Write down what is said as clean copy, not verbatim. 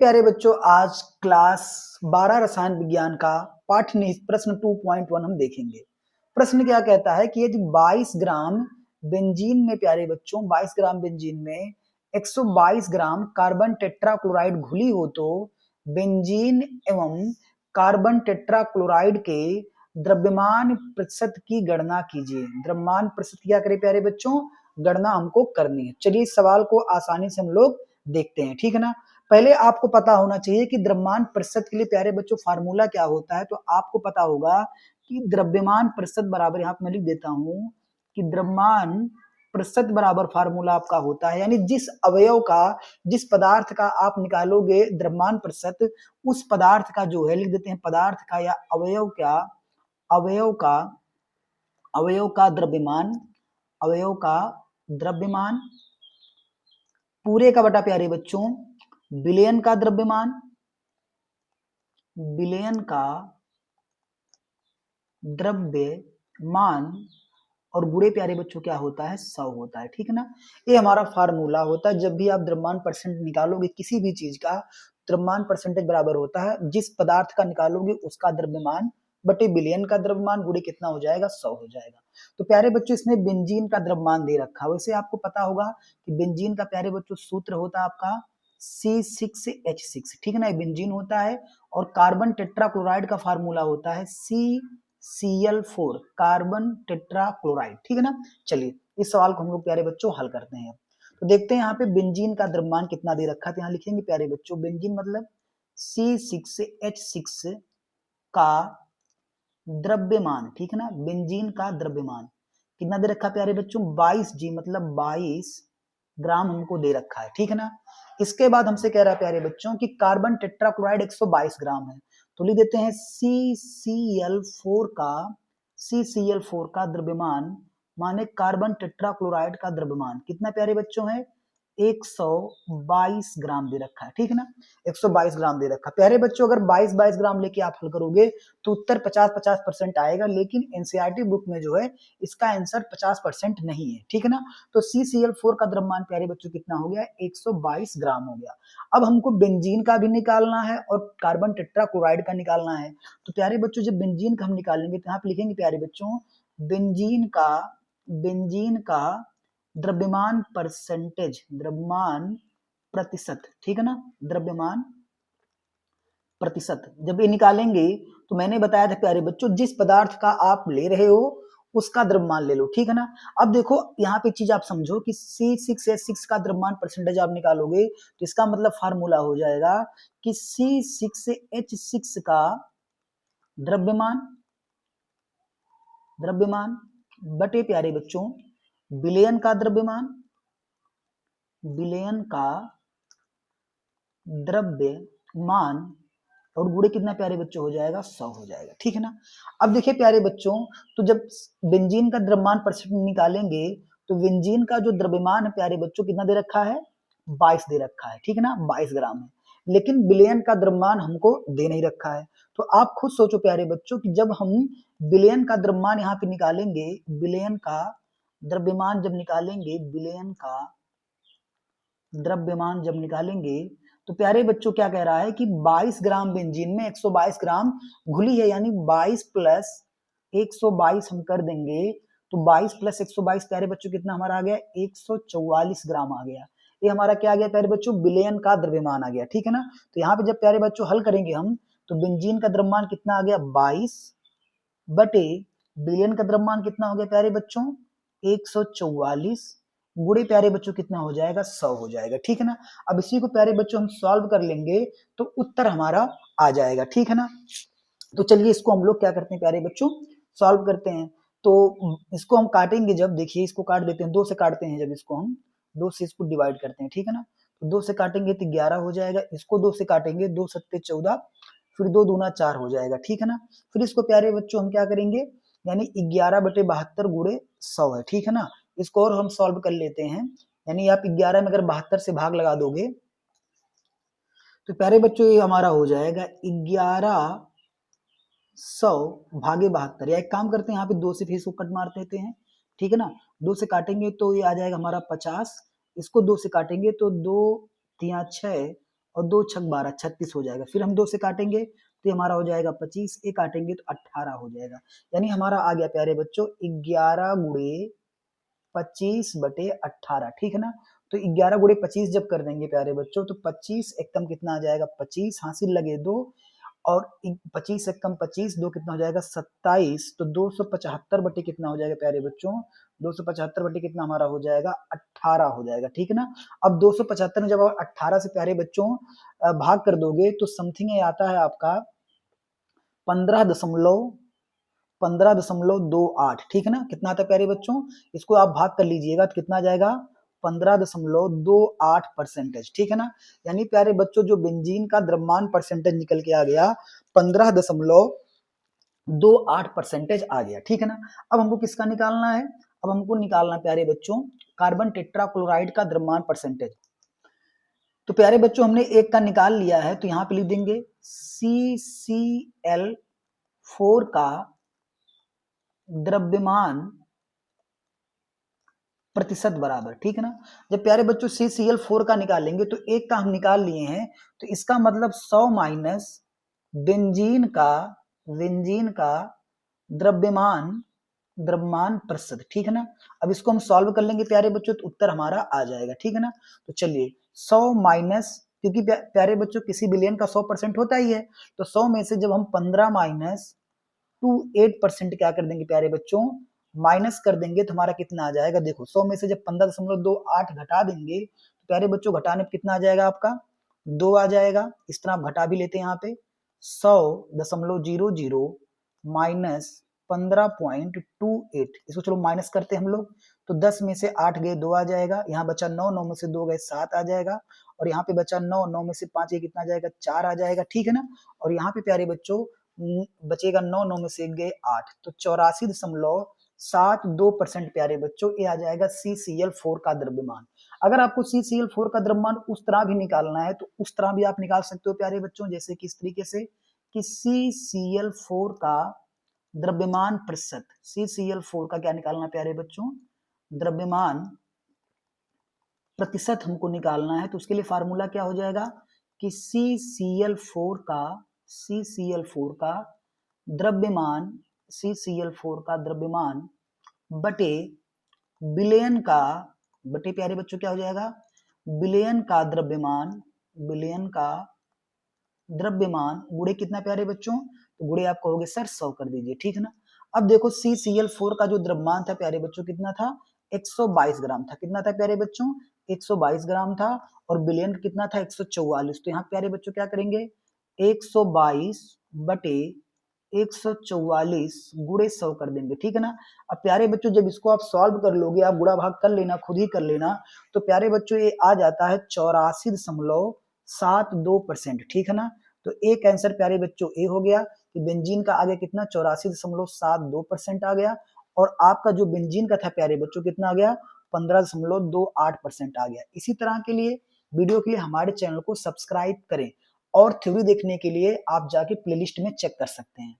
प्यारे बच्चों, आज क्लास 12 रसायन विज्ञान का पाठ प्रश्न 2.1 हम देखेंगे। प्रश्न क्या कहता है कि यदि 22 ग्राम बेंजीन में, प्यारे बच्चों 22 ग्राम बेंजीन में 122 ग्राम कार्बन टेट्राक्लोराइड घुली हो तो बेंजीन एवं कार्बन टेट्राक्लोराइड के द्रव्यमान प्रतिशत की गणना कीजिए। द्रव्यमान प्रतिशत क्या करें प्यारे बच्चों, गणना हमको करनी है। चलिए इस सवाल को आसानी से हम लोग देखते हैं, ठीक है ना। पहले आपको पता होना चाहिए कि द्रव्यमान प्रतिशत के लिए प्यारे बच्चों फार्मूला क्या होता है। तो आपको पता होगा कि द्रव्यमान प्रतिशत बराबर, यहाँ पे मैं लिख देता हूं कि द्रव्यमान प्रतिशत बराबर फार्मूला आपका होता है, यानी जिस अवयव का, जिस पदार्थ का आप निकालोगे द्रव्यमान प्रतिशत, उस पदार्थ का जो है, लिख देते हैं पदार्थ का या अवयव का अवयव का द्रव्यमान, अवयव का द्रव्यमान पूरे का बटा प्यारे बच्चों विलयन का द्रव्यमान, विलयन का द्रव्यमान और गुणे प्यारे बच्चों क्या होता है, 100 होता है, ठीक है ना। ये हमारा फार्मूला होता है। जब भी आप द्रव्यमान परसेंट निकालोगे किसी भी चीज का, द्रव्यमान परसेंटेज बराबर होता है जिस पदार्थ का निकालोगे उसका द्रव्यमान बटे विलयन का द्रव्यमान गुणे कितना हो जाएगा, 100 हो जाएगा। तो प्यारे बच्चों इसमें बेंजीन का द्रव्यमान दे रखा है। वैसे आपको पता होगा कि बेंजीन का प्यारे बच्चों सूत्र होता है आपका C6H6, ठीक है ना, बेंजीन होता है। और कार्बन टेट्राक्लोराइड का फार्मूला होता है CCl4, कार्बन टेट्राक्लोराइड, ठीक है ना। चलिए इस सवाल को हम लोग प्यारे बच्चों हल करते हैं। तो देखते हैं यहाँ पे बेंजीन का द्रव्यमान कितना दे रखा है। तो यहाँ लिखेंगे प्यारे बच्चों बेंजीन मतलब C6H6 का द्रव्यमान, ठीक है ना। बेंजीन का द्रव्यमान कितना दे रखा है प्यारे बच्चों, 22G मतलब 22 ग्राम हमको दे रखा है, ठीक है ना। इसके बाद हमसे कह रहा है प्यारे बच्चों कि कार्बन टेट्राक्लोराइड 122 ग्राम है। तो लिख देते हैं CCl4 का द्रव्यमान माने कार्बन टेट्राक्लोराइड का द्रव्यमान कितना प्यारे बच्चों है, 122 ग्राम दे रखा है, ठीक है ना। 122 ग्राम दे रखा है प्यारे बच्चों। अगर 22 ग्राम लेके आप हल करोगे तो उत्तर 50% आएगा, लेकिन एनसीईआरटी बुक में जो है इसका आंसर 50% नहीं है, ठीक है ना। तो CCl4 का द्रव्यमान प्यारे बच्चों कितना हो गया, 122 ग्राम हो गया। अब हमको बेंजीन का भी निकालना है और कार्बन टेट्राक्लोराइड का निकालना है। तो प्यारे बच्चों जब बेंजीन का हम निकालेंगे तो यहाँ पे लिखेंगे प्यारे बच्चों बेंजीन का द्रव्यमान परसेंटेज, द्रव्यमान प्रतिशत, ठीक है ना, द्रव्यमान प्रतिशत जब ये निकालेंगे तो मैंने बताया था प्यारे बच्चों जिस पदार्थ का आप ले रहे हो उसका द्रव्यमान ले लो, ठीक है ना। अब देखो यहाँ पे चीज आप समझो कि C6H6 का द्रव्यमान परसेंटेज आप निकालोगे तो इसका मतलब फार्मूला हो जाएगा कि C6H6 का द्रव्यमान बटे प्यारे बच्चों विलयन का द्रव्यमान, विलयन का द्रव्यमान और गुणे कितना प्यारे बच्चों हो जाएगा, 100 हो जाएगा, ठीक है ना। अब देखिए प्यारे बच्चों, तो जब बेंजीन का द्रव्यमान परसेंट निकालेंगे तो बेंजीन का जो द्रव्यमान है प्यारे बच्चों कितना दे रखा है, 22 दे रखा है, ठीक है ना, 22 ग्राम है। लेकिन विलयन का द्रव्यमान हमको दे नहीं रखा है। तो आप खुद सोचो प्यारे बच्चों कि जब हम विलयन का द्रव्यमान यहाँ पे निकालेंगे, विलयन का द्रव्यमान जब निकालेंगे, विलयन का द्रव्यमान जब निकालेंगे तो प्यारे बच्चों क्या कह रहा है कि 22 ग्राम बेंजीन में 122 ग्राम घुली है, यानी 22 प्लस 122 हम कर देंगे तो 22 प्लस 122 प्यारे बच्चों कितना हमारा आ गया, 144 ग्राम आ गया। ये हमारा क्या आ गया प्यारे बच्चों, विलयन का द्रव्यमान आ गया, ठीक है ना। तो यहाँ पे जब प्यारे बच्चों हल करेंगे हम तो बेंजीन का द्रव्यमान कितना आ गया, 22 बटे विलयन का द्रव्यमान कितना हो गया प्यारे बच्चों, 144 गुणे प्यारे बच्चों कितना हो जाएगा, 100 हो जाएगा, ठीक है ना। अब इसी को प्यारे बच्चों हम सॉल्व कर लेंगे तो उत्तर हमारा आ जाएगा, ठीक है ना। तो चलिए इसको हम लोग क्या करते हैं प्यारे बच्चों, सॉल्व करते हैं। तो इसको हम काटेंगे जब, देखिए इसको काट देते हैं, 2 से काटते हैं जब इसको हम 2 से इसको डिवाइड करते हैं, ठीक है ना। तो 2 से काटेंगे तो 11 हो जाएगा, इसको 2 से काटेंगे 2 सत्ते 14, फिर 2 दूना 4 हो जाएगा, ठीक है ना। फिर इसको प्यारे बच्चों हम क्या करेंगे, यानी 11 बटे 72 गुणे 100 है, ठीक है ना। इसको और हम सॉल्व कर लेते हैं, यानी आप 11 में अगर 72 से भाग लगा दोगे तो प्यारे बच्चों ये हमारा हो जाएगा 1100 भागे 72, या एक काम करते हैं यहाँ पे 2 से फिर इसको कट मार देते हैं, ठीक है ना। 2 से काटेंगे तो ये आ जाएगा हमारा 50, इसको 2 से काटेंगे तो 2 तिया 6 और 2 छक 12 36 हो जाएगा। फिर हम 2 से काटेंगे तो ये हमारा हो जाएगा 25, ये काटेंगे तो 18 हो जाएगा। यानी हमारा आ गया प्यारे बच्चों 11 गुणे 25/18, ठीक है ना। तो 11 गुणे 25 जब कर देंगे प्यारे बच्चों तो 25 एकम कितना आ जाएगा 25, हासिल लगे 2 और 25 एकम 25, 2 कितना हो जाएगा 27। तो 275 बटे कितना हो जाएगा प्यारे बच्चों, 275 बटे कितना हमारा हो जाएगा 18 हो जाएगा, ठीक है ना। अब 275 में जब आप 18 से प्यारे बच्चों भाग कर दोगे तो समथिंग ये आता है आपका 15.28, ठीक है ना। कितना आता है प्यारे बच्चों, इसको आप भाग कर लीजिएगा तो कितना आ जाएगा 15.28%, ठीक है ना। यानी प्यारे बच्चों जो बेंजीन का द्रव्यमान परसेंटेज निकल के आ गया 15.28% आ गया, ठीक है ना। अब हमको किसका निकालना है, अब हमको निकालना प्यारे बच्चों कार्बन टेट्राक्लोराइड का द्रव्यमान परसेंटेज। तो प्यारे बच्चों हमने एक का निकाल लिया है तो यहां पे लिख देंगे CCl4 का द्रव्यमान प्रतिशत बराबर, ठीक है ना। जब प्यारे बच्चों CCl4 का निकालेंगे तो एक का हम निकाल लिए हैं तो इसका मतलब 100 माइनस बेंजीन का द्रव्यमान प्रतिशत, ठीक है ना। अब इसको हम सॉल्व कर लेंगे प्यारे बच्चों तो उत्तर हमारा आ जाएगा, ठीक है ना। तो चलिए 100 माइनस, क्योंकि प्यारे बच्चों किसी बिलियन का 100% होता ही है, तो 100 में से जब हम 15 माइनस 28% क्या कर देंगे प्यारे बच्चों माइनस कर देंगे तो हमारा कितना आ जाएगा, देखो 100 में से जब 15.28 घटा देंगे तो प्यारे बच्चों घटाने पे कितना आ जाएगा आपका 2 आ जाएगा। इस तरह आप घटा भी लेते हैं यहाँ पे 100.00 माइनस 15.28, इसको चलो माइनस करते हैं हम लोग तो 10 में से 8 गए 2 आ जाएगा, यहाँ बचा 9, 9 में से 2 गए 7 आ जाएगा और यहाँ पे बचा 9, 9 में से 5 गए कितना आ जाएगा 4 आ जाएगा, ठीक है ना। और यहाँ पे प्यारे बच्चों बचेगा 9, 9 में से 1 गए 8, तो 84.72% प्यारे बच्चों ये आ जाएगा CCl4 का द्रव्यमान। अगर आपको CCl4 का द्रव्यमान उस तरह भी निकालना है तो उस तरह भी आप निकाल सकते हो प्यारे बच्चों, जैसे कि इस तरीके से कि CCl4 का द्रव्यमान प्रतिशत, CCl4 का क्या निकालना प्यारे बच्चों द्रव्यमान प्रतिशत हमको निकालना है तो उसके लिए फार्मूला क्या हो जाएगा कि CCl4 का द्रव्यमान बटे बिलियन का, बटे प्यारे बच्चों क्या हो जाएगा बिलियन का द्रव्यमान गुणे कितना प्यारे बच्चों, तो गुणे आप कहोगे सर 100 कर दीजिए, ठीक है ना। अब देखो CCl4 का जो द्रव्यमान था प्यारे बच्चों कितना था 122 ग्राम था, कितना था प्यारे बच्चों 122 ग्राम था और बिलियन कितना था 144। तो यहाँ प्यारे बच्चों क्या करेंगे 122 बटे 144 गुणे 100 कर देंगे, ठीक है ना। अब प्यारे बच्चों जब इसको आप सॉल्व कर लोगे, आप गुणा भाग कर लेना, खुद ही कर लेना, तो प्यारे बच्चों ये आ जाता है 84.72%, ठीक है ना। तो एक आंसर प्यारे बच्चों ए हो गया कि बेंजीन का आगे कितना 84.72% आ गया और आपका जो बेंजीन का था प्यारे बच्चों कितना आ गया 15.28% आ गया। इसी तरह के लिए वीडियो के लिए हमारे चैनल को सब्सक्राइब करें और थ्योरी देखने के लिए आप जाके प्लेलिस्ट में चेक कर सकते हैं।